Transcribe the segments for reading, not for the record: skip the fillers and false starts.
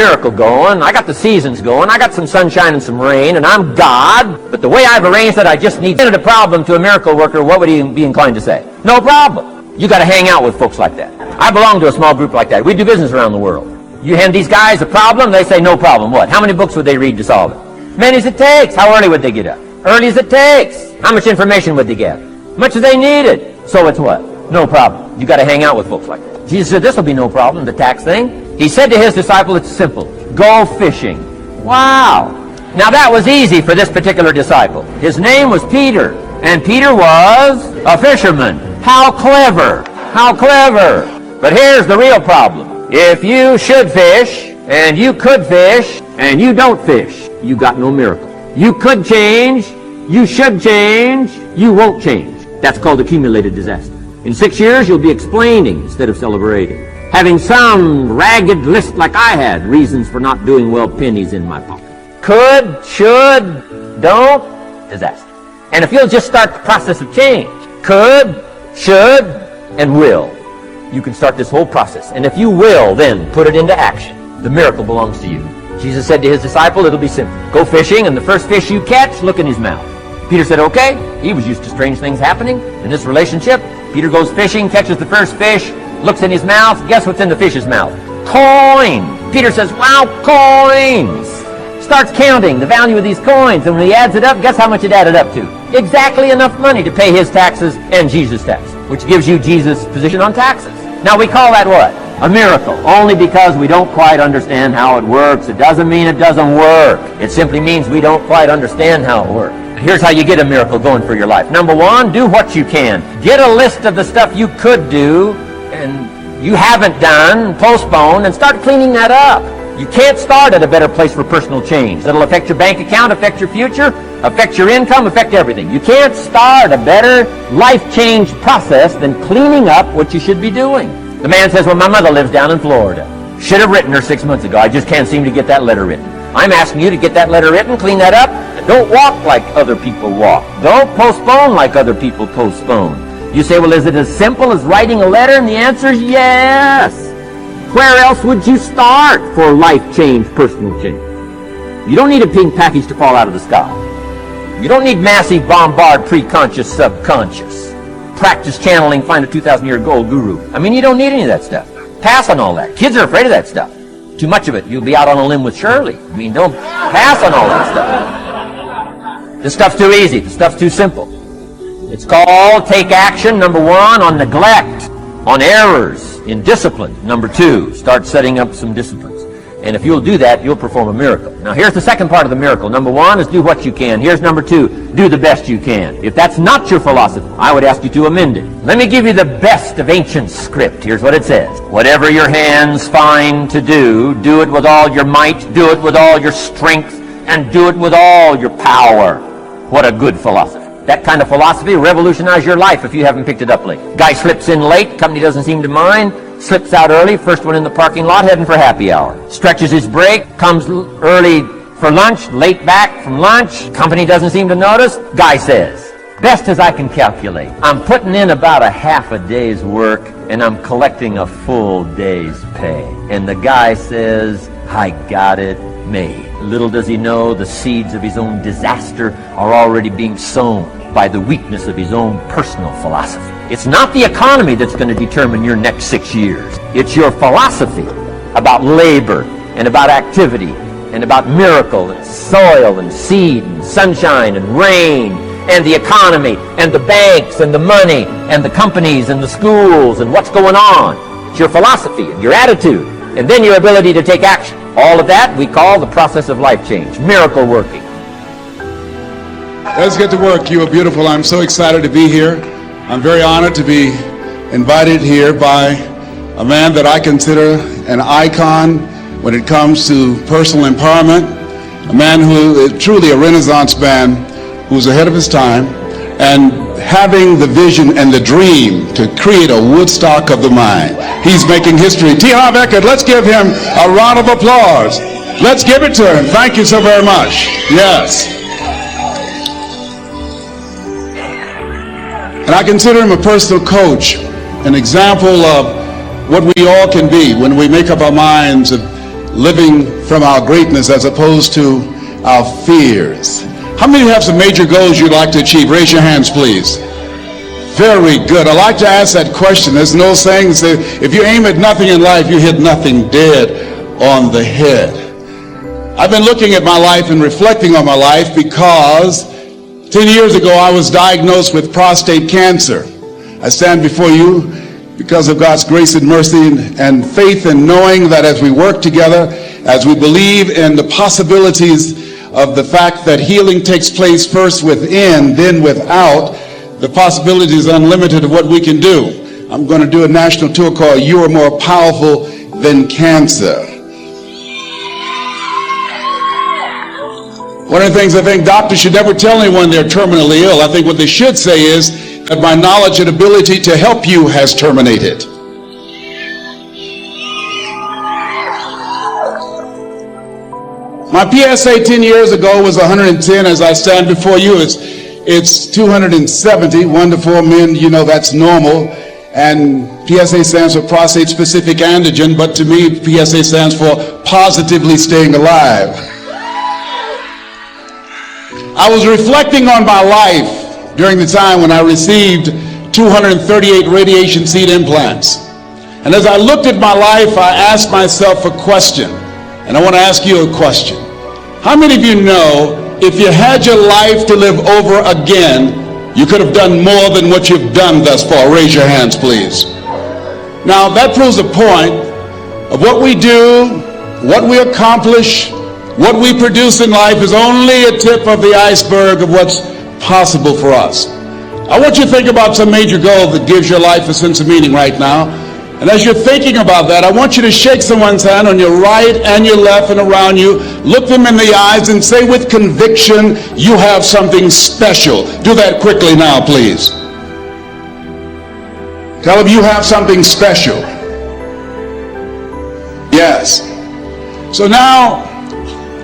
miracle going. I got the seasons going. I got some sunshine and some rain, and I'm God. But the way I've arranged it, I just need a problem to a miracle worker. What would he be inclined to say? No problem. You got to hang out with folks like that. I belong to a small group like that. We do business around the world. You hand these guys a problem, they say no problem. What? How many books would they read to solve it? Many as it takes. How early would they get up? Early as it takes. How much information would they get? Much as they needed. So it's what? No problem. You got to hang out with folks like that. Jesus said this will be no problem, the tax thing. He said to his disciple, it's simple. Go fishing. Wow. Now that was easy for this particular disciple. His name was Peter, and Peter was a fisherman. How clever. How clever. But here's the real problem. If you should fish, and you could fish, and you don't fish, you got no miracle. You could change, you should change, you won't change. That's called accumulated disaster. In 6 years, you'll be explaining instead of celebrating. Having some ragged list like I had, reasons for not doing well, pennies in my pocket. Could, should, don't, disaster. And if you'll just start the process of change, could, should, and will, you can start this whole process. And if you will, then put it into action. The miracle belongs to you. Jesus said to his disciple, it'll be simple. Go fishing, and the first fish you catch, look in his mouth. Peter said, okay. He was used to strange things happening in this relationship. Peter goes fishing, catches the first fish, looks in his mouth. Guess what's in the fish's mouth? Coin. Peter says, wow, coins. Starts counting the value of these coins, and when he adds it up, guess how much it added up to? Exactly enough money to pay his taxes and Jesus' tax, which gives you Jesus' position on taxes. Now we call that what? A miracle. Only because we don't quite understand how it works. It doesn't mean it doesn't work. It simply means we don't quite understand how it works. Here's how you get a miracle going for your life. Number one, do what you can. Get a list of the stuff you could do and you haven't done, postpone, and start cleaning that up. You can't start at a better place for personal change. That'll affect your bank account, affect your future, affect your income, affect everything. You can't start a better life change process than cleaning up what you should be doing. The man says, well, my mother lives down in Florida. Should have written her 6 months ago. I just can't seem to get that letter written. I'm asking you to get that letter written, clean that up, and don't walk like other people walk. Don't postpone like other people postpone. You say, well, is it as simple as writing a letter? And the answer is yes. Where else would you start for life change, personal change? You don't need a pink package to fall out of the sky. You don't need massive bombard pre-conscious, subconscious. Practice channeling, find a 2,000-year gold guru. I mean, you don't need any of that stuff. Pass on all that. Kids are afraid of that stuff. Too much of it, you'll be out on a limb with Shirley. I mean, don't pass on all that stuff. This stuff's too easy. This stuff's too simple. It's called take action, number one, on neglect, on errors, in discipline. Number two, start setting up some disciplines. And if you'll do that, you'll perform a miracle. Now, here's the second part of the miracle. Number one is do what you can. Here's number two, do the best you can. If that's not your philosophy, I would ask you to amend it. Let me give you the best of ancient script. Here's what it says. Whatever your hands find to do, do it with all your might, do it with all your strength, and do it with all your power. What a good philosophy. That kind of philosophy will revolutionize your life if you haven't picked it up late. Guy slips in late, company doesn't seem to mind, slips out early, first one in the parking lot, heading for happy hour. Stretches his break, comes early for lunch, late back from lunch, company doesn't seem to notice. Guy says, best as I can calculate, I'm putting in about a half a day's work and I'm collecting a full day's pay. And the guy says, I got it made. Little does he know the seeds of his own disaster are already being sown by the weakness of his own personal philosophy. It's not the economy that's going to determine your next 6 years. It's your philosophy about labor and about activity and about miracle and soil and seed and sunshine and rain and the economy and the banks and the money and the companies and the schools and what's going on. It's your philosophy and your attitude and then your ability to take action. All of that we call the process of life change, miracle working. Let's get to work. You are beautiful. I'm so excited to be here. I'm very honored to be invited here by a man that I consider an icon when it comes to personal empowerment, a man who is truly a Renaissance man who's ahead of his time and having the vision and the dream to create a Woodstock of the mind. He's making history. T. Harv Eckert, let's give him a round of applause. Let's give it to him. Thank you so very much. Yes. And I consider him a personal coach, an example of what we all can be when we make up our minds of living from our greatness as opposed to our fears. How many have some major goals you'd like to achieve? Raise your hands, please. Very good. I like to ask that question. There's no saying that if you aim at nothing in life, you hit nothing dead on the head. I've been looking at my life and reflecting on my life because 10 years ago I was diagnosed with prostate cancer. I stand before you because of God's grace and mercy and faith, in knowing that as we work together, as we believe in the possibilities of the fact that healing takes place first within, then without, the possibility is unlimited of what we can do. I'm going to do a national tour called You Are More Powerful Than Cancer. One of the things I think doctors should never tell anyone they're terminally ill. I think what they should say is that my knowledge and ability to help you has terminated. My PSA 10 years ago was 110. As I stand before you, it's 270. 1 to 4 men, you know that's normal. And PSA stands for prostate specific antigen, but to me, PSA stands for positively staying alive. I was reflecting on my life during the time when I received 238 radiation seed implants. And as I looked at my life, I asked myself a question. And I want to ask you a question. How many of you know if you had your life to live over again, you could have done more than what you've done thus far? Raise your hands, please. Now, that proves a point of what we do, what we accomplish, what we produce in life is only a tip of the iceberg of what's possible for us. I want you to think about some major goal that gives your life a sense of meaning right now. And as you're thinking about that, I want you to shake someone's hand on your right and your left and around you. Look them in the eyes and say with conviction, you have something special. Do that quickly now, please. Tell them you have something special. Yes. So now,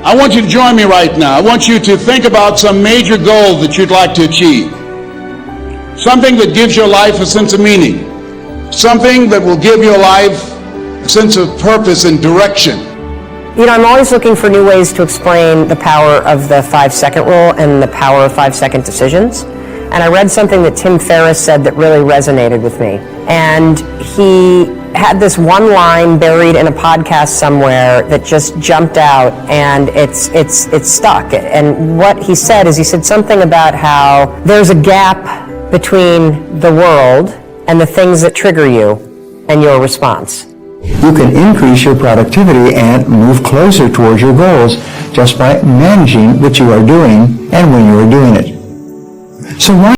I want you to join me right now. I want you to think about some major goal that you'd like to achieve. Something that gives your life a sense of meaning. Something that will give your life a sense of purpose and direction. You know, I'm always looking for new ways to explain the power of the 5-second rule and the power of 5-second decisions. And I read something that Tim Ferriss said that really resonated with me. And he had this one line buried in a podcast somewhere that just jumped out, and it's stuck. And what he said is, he said something about how there's a gap between the world and the things that trigger you and your response. You can increase your productivity and move closer towards your goals just by managing what you are doing and when you are doing it. So why